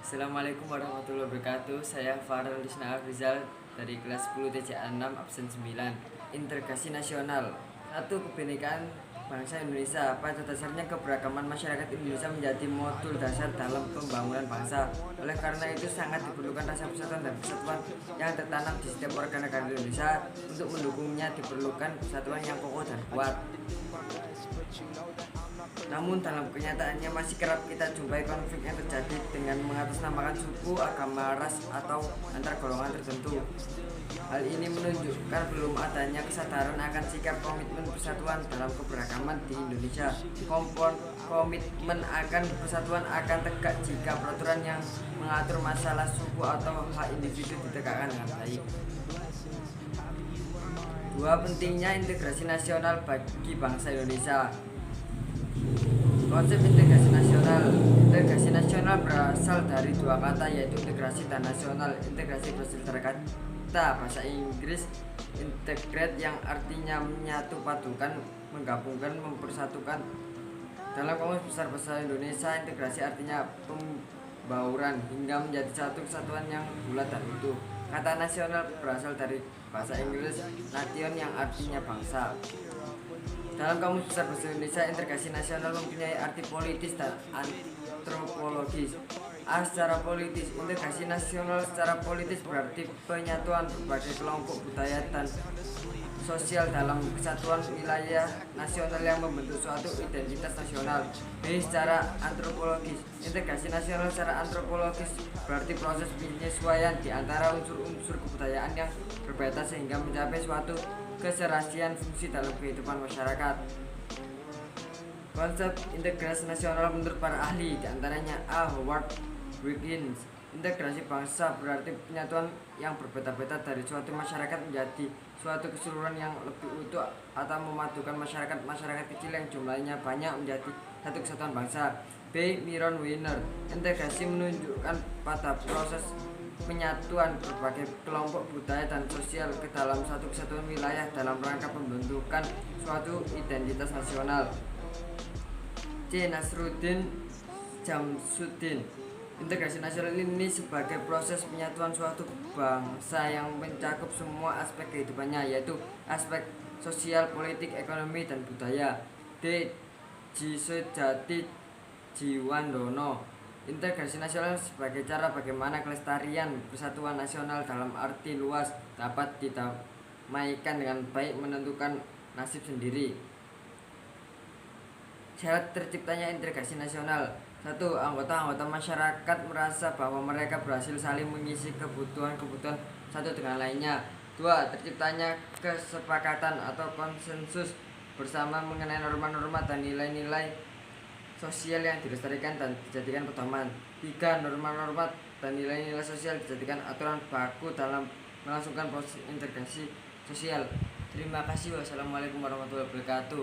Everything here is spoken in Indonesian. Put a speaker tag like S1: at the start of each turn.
S1: Assalamualaikum warahmatullahi wabarakatuh. Saya Farel Lisna Afrizal dari kelas 10 TCA 6 absen 9. Integrasi nasional. Satu, kebinekaan bangsa Indonesia. Pada dasarnya keberagaman masyarakat Indonesia menjadi modul dasar dalam pembangunan bangsa. Oleh karena itu sangat diperlukan rasa persatuan dan kesatuan yang tertanam di setiap warga negara Indonesia. Untuk mendukungnya diperlukan persatuan yang kokoh dan kuat. Namun dalam kenyataannya masih kerap kita jumpai konflik yang terjadi dengan mengatasnamakan suku, agama, ras, atau antar golongan tertentu. Hal ini menunjukkan belum adanya kesadaran akan sikap komitmen persatuan dalam keberagaman di Indonesia. Komitmen akan persatuan akan tegak jika peraturan yang mengatur masalah suku atau hak individu ditegakkan dengan baik. Dua, pentingnya integrasi nasional bagi bangsa Indonesia. Konsep integrasi nasional berasal dari dua kata, yaitu integrasi dan nasional. Integrasi berasal dari kata bahasa Inggris integrate yang artinya menyatu padukan, menggabungkan, mempersatukan. Dalam konteks besar bahasa Indonesia, integrasi artinya pembauran hingga menjadi satu kesatuan yang bulat dan utuh. Kata nasional berasal dari bahasa Inggris nation yang artinya bangsa. Dalam Kamus Besar Bahasa Indonesia, integrasi nasional mempunyai arti politis dan antropologis. Secara politis, integrasi nasional secara politis berarti penyatuan berbagai kelompok budaya dan sosial dalam kesatuan wilayah nasional yang membentuk suatu identitas nasional. B. Secara antropologis, integrasi nasional secara antropologis berarti proses penyesuaian di antara unsur-unsur kebudayaan yang berbeda sehingga mencapai suatu keserasian fungsi dalam kehidupan masyarakat. Konsep integrasi nasional menurut para ahli diantaranya A. Howard Wilkins. Integrasi bangsa berarti penyatuan yang berbeda-beda dari suatu masyarakat menjadi suatu keseluruhan yang lebih utuh atau memadukan masyarakat kecil yang jumlahnya banyak menjadi satu kesatuan bangsa. B. Myron Weiner. Integrasi menunjukkan pada proses penyatuan berbagai kelompok budaya dan sosial ke dalam satu kesatuan wilayah dalam rangka pembentukan suatu identitas nasional. C. Nasruddin Jamsuddin. Integrasi nasional ini sebagai proses penyatuan suatu bangsa yang mencakup semua aspek kehidupannya, yaitu aspek sosial, politik, ekonomi, dan budaya. D. Sujati Jiwandono. Integrasi nasional sebagai cara bagaimana kelestarian persatuan nasional dalam arti luas dapat didamaikan dengan baik menentukan nasib sendiri. Syarat terciptanya integrasi nasional. 1. Anggota-anggota masyarakat merasa bahwa mereka berhasil saling mengisi kebutuhan-kebutuhan satu dengan lainnya. 2. Terciptanya kesepakatan atau konsensus bersama mengenai norma-norma dan nilai-nilai sosial yang dilestarikan dan dijadikan pedoman. 3. Norma-norma dan nilai-nilai sosial dijadikan aturan baku dalam melangsungkan proses integrasi sosial. Terima kasih. Wassalamualaikum warahmatullahi wabarakatuh.